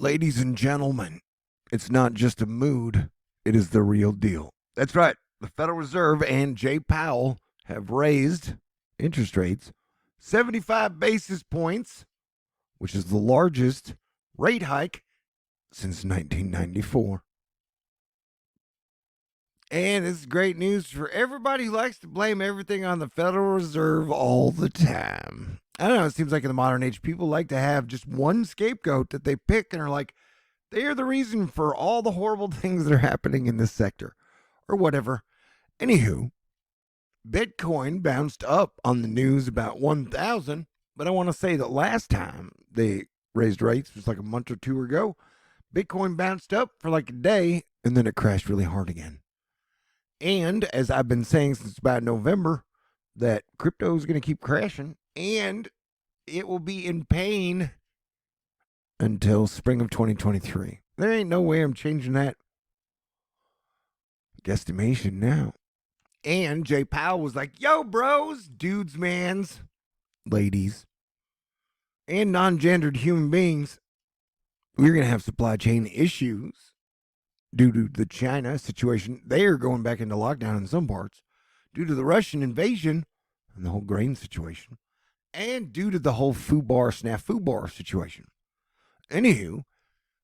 Ladies and gentlemen, it's not just a mood, it is the real deal. That's right. The Federal Reserve and Jay Powell have raised interest rates 75 basis points, which is the largest rate hike since 1994. And it's great news for everybody who likes to blame everything on the Federal Reserve all the time. I don't know, it seems like in the modern age, people like to have just one scapegoat that they pick and are like, they are the reason for all the horrible things that are happening in this sector, or whatever. Anywho, Bitcoin bounced up on the news about 1,000, but I want to say that last time they raised rates, it was like a month or two ago, Bitcoin bounced up for like a day, and then it crashed really hard again. And as I've been saying since about November, that crypto is going to keep crashing, and it will be in pain until spring of 2023. There ain't no way I'm changing that guesstimation now. And Jay Powell was like, yo, bros, dudes, mans, ladies, and non-gendered human beings, we're going to have supply chain issues due to the China situation. They are going back into lockdown in some parts due to the Russian invasion and the whole grain situation, and due to the whole FUBAR snafu bar situation. Anywho,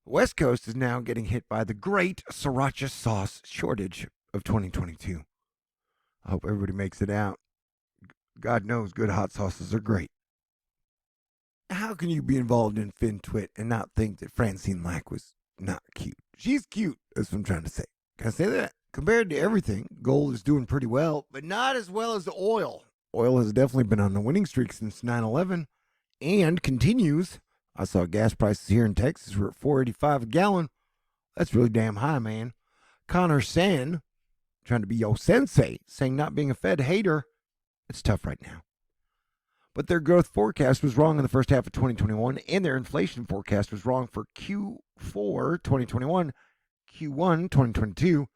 West Coast is now getting hit by the great sriracha sauce shortage of 2022. I hope everybody makes it out. God knows good hot sauces are great. How can you be involved in FinTwit and not think that Francine Lack was not cute? She's cute, that's what I'm trying to say. Can I say that? Compared to everything, gold is doing pretty well, but not as well as oil. Oil has definitely been on a winning streak since 9/11 and continues. I saw gas prices here in Texas were at $4.85 a gallon. That's really damn high, man. Connor Sen, trying to be your sensei, saying not being a Fed hater, it's tough right now. But their growth forecast was wrong in the first half of 2021, and their inflation forecast was wrong for Q4 2021, Q1 2022.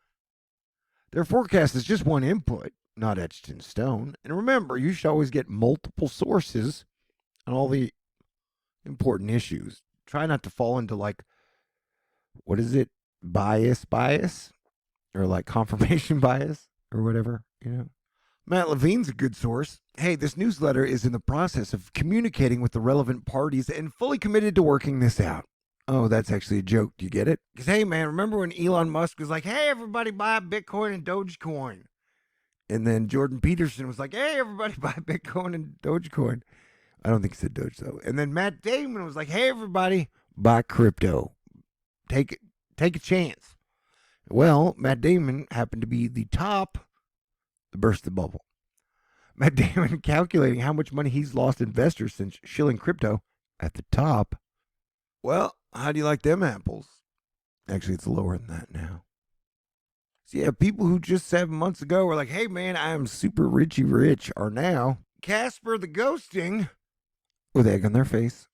Their forecast is just one input, not etched in stone. And remember, you should always get multiple sources on all the important issues. Try not to fall into like, what is it, bias, or like confirmation bias, or whatever, you know. Matt Levine's a good source. Hey, this newsletter is in the process of communicating with the relevant parties and fully committed to working this out. Oh, that's actually a joke. Do you get it? Because, hey, man, remember when Elon Musk was like, hey, everybody buy Bitcoin and Dogecoin? And then Jordan Peterson was like, hey, everybody buy Bitcoin and Dogecoin. I don't think he said Doge, though. And then Matt Damon was like, hey, everybody buy crypto. Take a chance. Well, Matt Damon happened to be the top to burst the bubble. Matt Damon calculating how much money he's lost investors since shilling crypto at the top. Well, how do you like them apples? Actually, it's lower than that now. So yeah, people who just 7 months ago were like, hey man, I am super richy rich, are now Casper the Ghosting with egg on their face.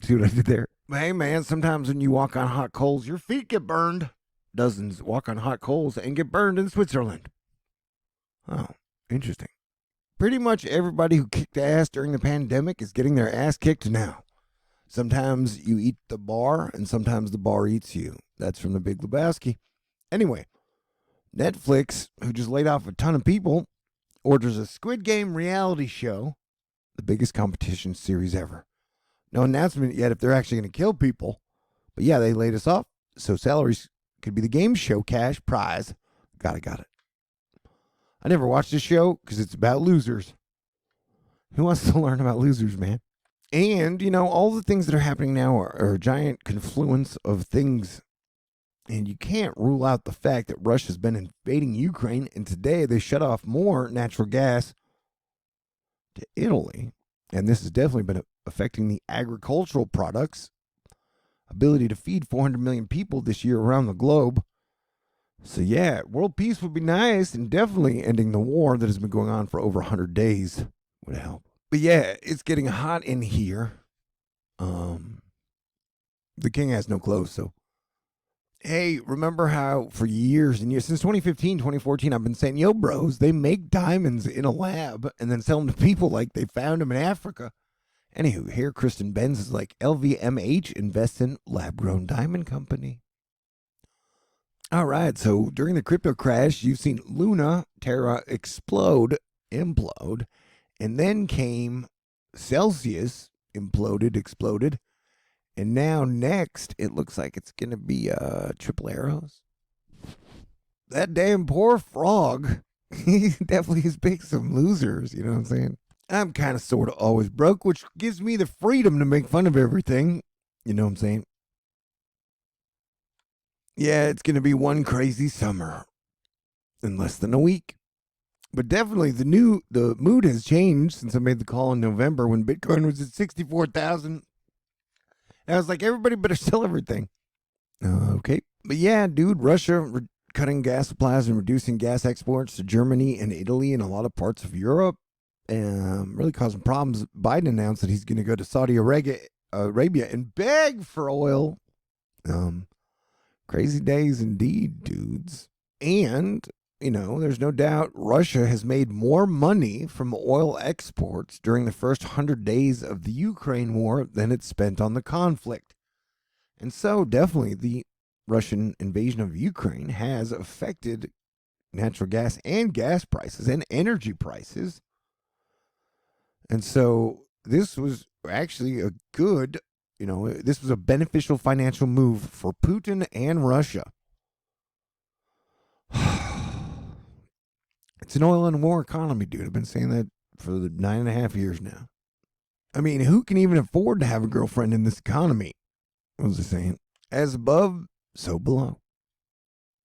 See what I did there? But hey man, sometimes when you walk on hot coals, your feet get burned. Dozens walk on hot coals and get burned in Switzerland. Oh, interesting. Pretty much everybody who kicked ass during the pandemic is getting their ass kicked now. Sometimes you eat the bar, and sometimes the bar eats you. That's from The Big Lebowski. Anyway, Netflix, who just laid off a ton of people, orders a Squid Game reality show, the biggest competition series ever. No announcement yet if they're actually going to kill people. But yeah, they laid us off, so salaries could be the game show cash prize. Got it. I never watched this show because it's about losers. Who wants to learn about losers, man? And, you know, all the things that are happening now are a giant confluence of things. And you can't rule out the fact that Russia's been invading Ukraine, and today they shut off more natural gas to Italy. And this has definitely been affecting the agricultural products, ability to feed 400 million people this year around the globe. So yeah, world peace would be nice, and definitely ending the war that has been going on for over 100 days would help. But yeah, it's getting hot in here. The king has no clothes, so. Hey, remember how for years and years, since 2015, 2014, I've been saying, yo, bros, they make diamonds in a lab and then sell them to people like they found them in Africa. Anywho, here Kristen Benz is like, LVMH invests in lab-grown diamond company. All right, so during the crypto crash, you've seen Luna, Terra implode, and then came Celsius, exploded, and now next, it looks like it's going to be Triple Arrows. That damn poor frog, he definitely has picked some losers, you know what I'm saying? I'm kind of sort of always broke, which gives me the freedom to make fun of everything. You know what I'm saying? Yeah, it's going to be one crazy summer in less than a week. But definitely the mood has changed since I made the call in November when Bitcoin was at 64,000. I was like, everybody better sell everything. Okay. But yeah, dude, Russia cutting gas supplies and reducing gas exports to Germany and Italy and a lot of parts of Europe. Really causing problems. Biden announced that he's going to go to Saudi Arabia and beg for oil. Crazy days indeed, dudes. And, there's no doubt Russia has made more money from oil exports during the first 100 days of the Ukraine war than it spent on the conflict. And so, definitely, the Russian invasion of Ukraine has affected natural gas and gas prices and energy prices. And so this was actually a good, this was a beneficial financial move for Putin and Russia. It's an oil and war economy, dude. I've been saying that for 9.5 years now. I mean, who can even afford to have a girlfriend in this economy? What was I saying? As above, so below.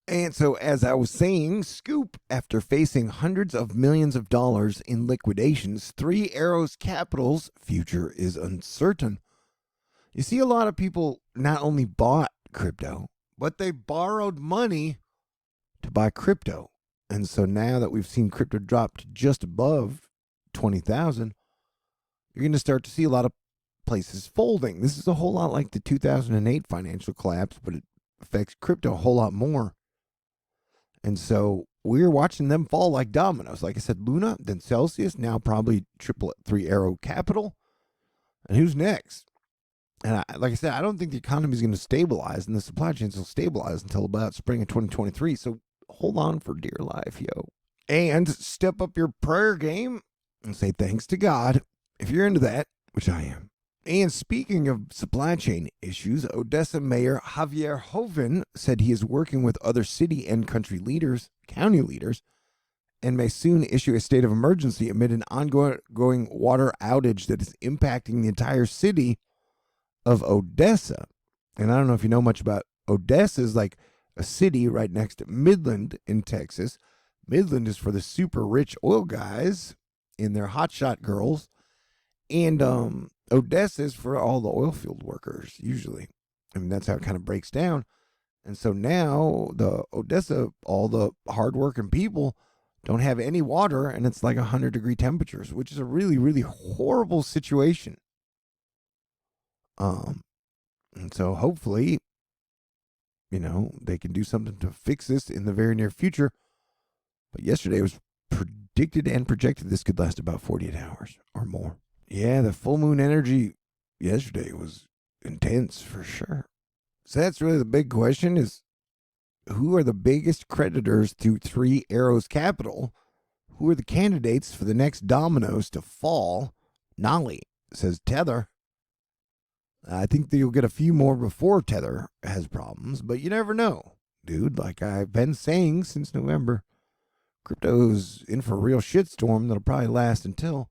And so, as I was saying, Scoop, after facing hundreds of millions of dollars in liquidations, Three Arrows Capital's future is uncertain. You see, a lot of people not only bought crypto, but they borrowed money to buy crypto. And so now that we've seen crypto drop to just above 20,000, you're going to start to see a lot of places folding. This is a whole lot like the 2008 financial collapse, but it affects crypto a whole lot more. And so we're watching them fall like dominoes. Like I said, Luna, then Celsius, now probably Three Arrow Capital. And who's next? And like I said, I don't think the economy is going to stabilize and the supply chains will stabilize until about spring of 2023. So hold on for dear life, yo. And step up your prayer game and say thanks to God if you're into that, which I am. And speaking of supply chain issues, Odessa Mayor Javier Hoven said he is working with other city and county leaders, and may soon issue a state of emergency amid an ongoing water outage that is impacting the entire city of Odessa. And I don't know if you know much about Odessa. Is like a city right next to Midland in Texas. Midland is for the super rich oil guys and their hotshot girls. And Odessa is for all the oil field workers, usually. I mean, that's how it kind of breaks down. And so now the Odessa, all the hardworking people don't have any water, and it's like 100-degree temperatures, which is a really, really horrible situation. And so hopefully, they can do something to fix this in the very near future. But yesterday it was predicted and projected this could last about 48 hours or more. Yeah, the full moon energy yesterday was intense for sure. So that's really the big question is, who are the biggest creditors to Three Arrows Capital? Who are the candidates for the next dominoes to fall? Nolly, says Tether. I think that you'll get a few more before Tether has problems, but you never know, dude. Like I've been saying since November, crypto's in for a real shitstorm that'll probably last until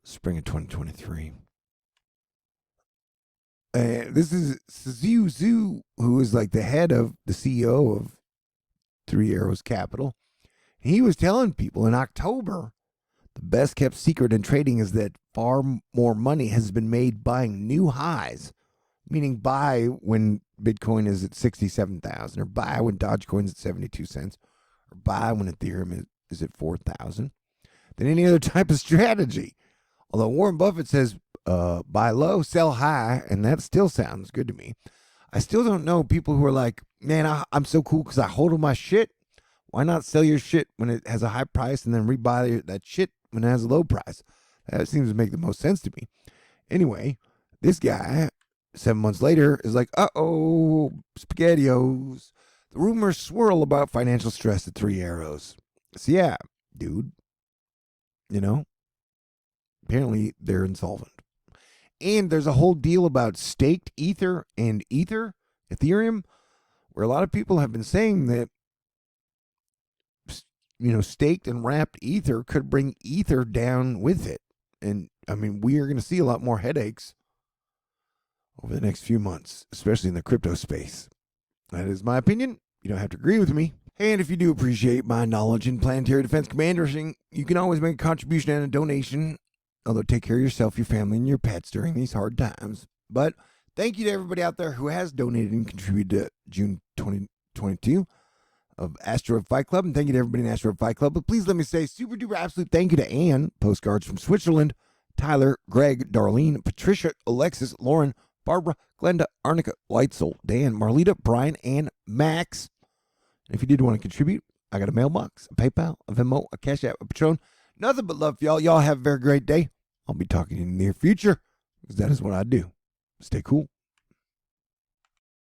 spring of 2023. This is Zhu, who is like the head of the CEO of Three Arrows Capital. He was telling people in October the best kept secret in trading is that far more money has been made buying new highs, meaning buy when Bitcoin is at 67,000, or buy when Dogecoin's at 72 cents, or buy when Ethereum is at 4,000, than any other type of strategy. Although Warren Buffett says buy low, sell high, and that still sounds good to me. I still don't know people who are like, man, I'm so cool because I hold on my shit. Why not sell your shit when it has a high price and then rebuy that shit when it has a low price? That seems to make the most sense to me. Anyway, this guy, 7 months later, is like, uh-oh, SpaghettiOs. The rumors swirl about financial stress at Three Arrows. So yeah, dude, apparently they're insolvent. And there's a whole deal about staked Ether and Ethereum, where a lot of people have been saying that, staked and wrapped Ether could bring Ether down with it. And I mean, we are going to see a lot more headaches over the next few months, especially in the crypto space. That is my opinion. You don't have to agree with me. And if you do appreciate my knowledge in planetary defense commandering, you can always make a contribution and a donation. Although take care of yourself, your family, and your pets during these hard times. But thank you to everybody out there who has donated and contributed to June 2022 of Asteroid Fight Club. And thank you to everybody in Asteroid Fight Club. But please let me say super duper absolute thank you to Anne, postcards from Switzerland, Tyler, Greg, Darlene, Patricia, Alexis, Lauren, Barbara, Glenda, Arnica, Lightsoul, Dan, Marlita, Brian, and Max. And if you did want to contribute, I got a mailbox, a PayPal, a Venmo, a CashApp, a Patron. Nothing but love for y'all. Y'all have a very great day. I'll be talking to you in the near future because that is what I do. Stay cool.